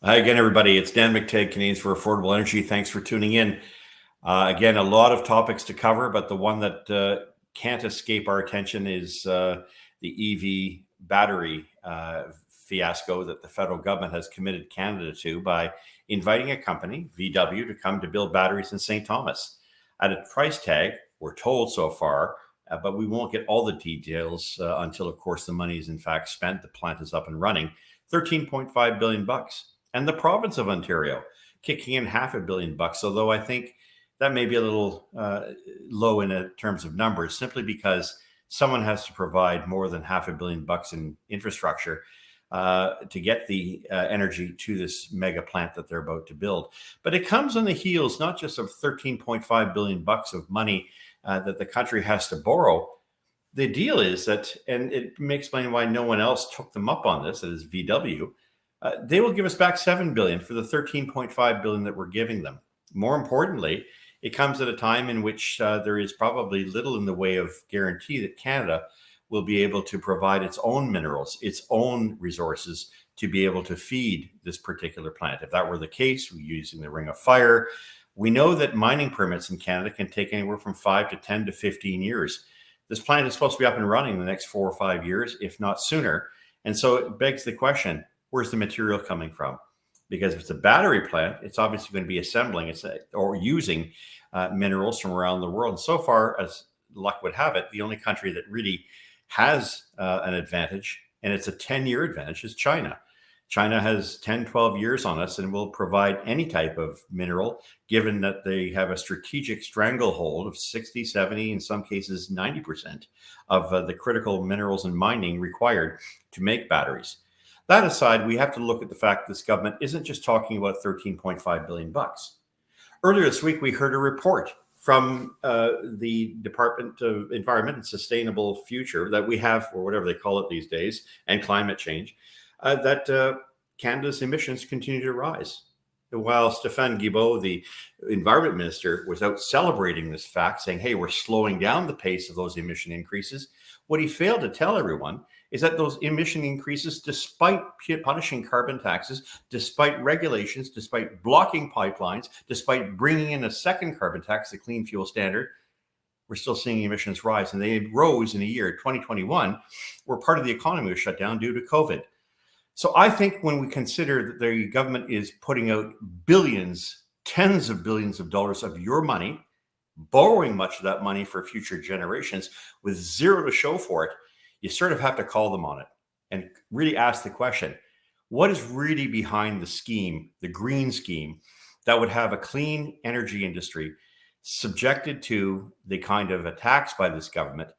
Hi again, everybody. It's Dan McTeague, Canadians for Affordable Energy. Thanks for tuning in. Again, a lot of topics to cover, but the one that can't escape our attention is the EV battery fiasco that the federal government has committed Canada to by inviting a company, VW, to come to build batteries in St. Thomas at a price tag, we're told so far, but we won't get all the details until, of course, the money is in fact spent, the plant is up and running. 13.5 billion bucks. And the province of Ontario kicking in $500 million, although I think that may be a little low in terms of numbers, simply because someone has to provide more than $500 million in infrastructure to get the energy to this mega plant that they're about to build. But it comes on the heels not just of 13.5 billion bucks of money that the country has to borrow. The deal is that, and it may explain why no one else took them up on this, that is VW. They will give us back $7 billion for the $13.5 billion that we're giving them. More importantly, it comes at a time in which there is probably little in the way of guarantee that Canada will be able to provide its own minerals, its own resources to be able to feed this particular plant. If that were the case, we're using the Ring of Fire. We know that mining permits in Canada can take anywhere from 5 to 10 to 15 years. This plant is supposed to be up and running in the next 4 or 5 years, if not sooner. And so it begs the question, where's the material coming from? Because if it's a battery plant, it's obviously going to be assembling or using minerals from around the world. And so far, as luck would have it, the only country that really has an advantage, and it's a 10-year advantage, is China. China has 10, 12 years on us and will provide any type of mineral, given that they have a strategic stranglehold of 60, 70, in some cases 90% of the critical minerals and mining required to make batteries. That aside, we have to look at the fact this government isn't just talking about 13.5 billion bucks. Earlier this week, we heard a report from the Department of Environment and Sustainable Future that we have, or whatever they call it these days, and climate change, that Canada's emissions continue to rise. While Stéphane Guilbeault, the environment minister, was out celebrating this fact, saying, hey, we're slowing down the pace of those emission increases, what he failed to tell everyone is that those emission increases, despite punishing carbon taxes, despite regulations, despite blocking pipelines, despite bringing in a second carbon tax, the Clean Fuel Standard, we're still seeing emissions rise. And they rose in a year, 2021, where part of the economy was shut down due to COVID. So I think when we consider that the government is putting out billions, tens of billions of dollars of your money, borrowing much of that money for future generations with zero to show for it, you sort of have to call them on it and really ask the question, what is really behind the scheme, the green scheme, that would have a clean energy industry subjected to the kind of attacks by this government,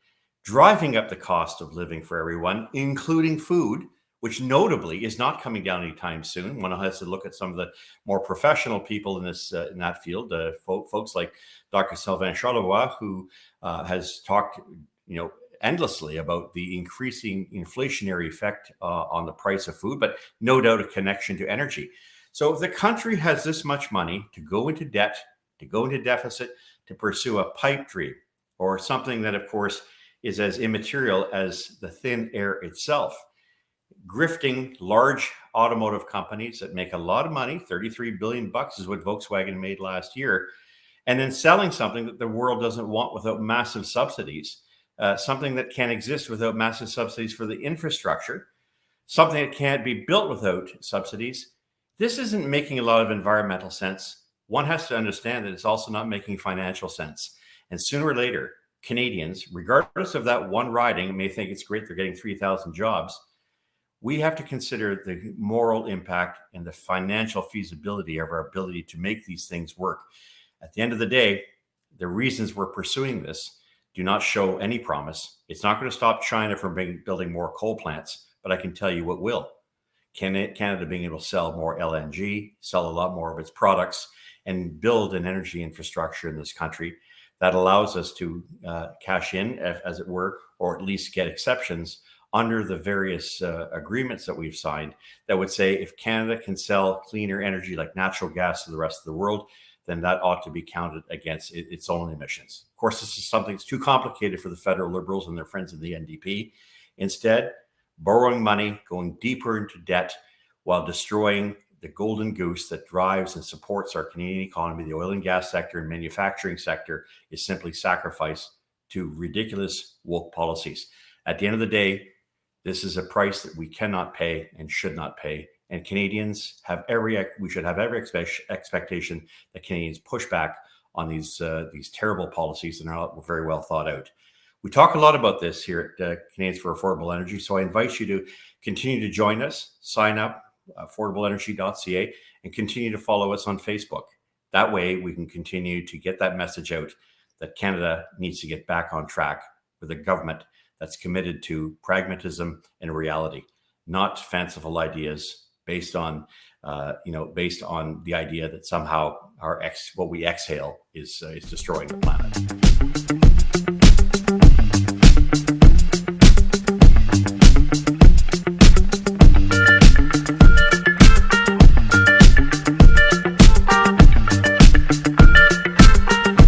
driving up the cost of living for everyone, including food, which notably is not coming down anytime soon. One has to look at some of the more professional people in this in that field, folks like Dr. Sylvain Charlevoix, who has talked, endlessly about the increasing inflationary effect on the price of food, but no doubt a connection to energy. So if the country has this much money to go into debt, to go into deficit, to pursue a pipe dream, or something that, of course, is as immaterial as the thin air itself, grifting large automotive companies that make a lot of money, 33 billion bucks is what Volkswagen made last year, and then selling something that the world doesn't want without massive subsidies. Something that can't exist without massive subsidies for the infrastructure, something that can't be built without subsidies. This isn't making a lot of environmental sense. One has to understand that it's also not making financial sense. And sooner or later, Canadians, regardless of that one riding, may think it's great they're getting 3,000 jobs. We have to consider the moral impact and the financial feasibility of our ability to make these things work. At the end of the day, the reasons we're pursuing this do not show any promise. It's not going to stop China from building more coal plants, but I can tell you what will. Canada being able to sell more LNG, sell a lot more of its products, and build an energy infrastructure in this country that allows us to cash in, as it were, or at least get exceptions under the various agreements that we've signed that would say if Canada can sell cleaner energy like natural gas to the rest of the world, then that ought to be counted against its own emissions. Of course, this is something that's too complicated for the federal Liberals and their friends in the NDP. Instead, borrowing money, going deeper into debt while destroying the golden goose that drives and supports our Canadian economy, the oil and gas sector and manufacturing sector, is simply sacrificed to ridiculous woke policies. At the end of the day, this is a price that we cannot pay and should not pay. And Canadians we should have every expectation that Canadians push back on these terrible policies that are not very well thought out. We talk a lot about this here at Canadians for Affordable Energy, so I invite you to continue to join us, sign up, affordableenergy.ca, and continue to follow us on Facebook. That way we can continue to get that message out that Canada needs to get back on track with a government that's committed to pragmatism and reality, not fanciful ideas based on the idea that somehow what we exhale is destroying the planet.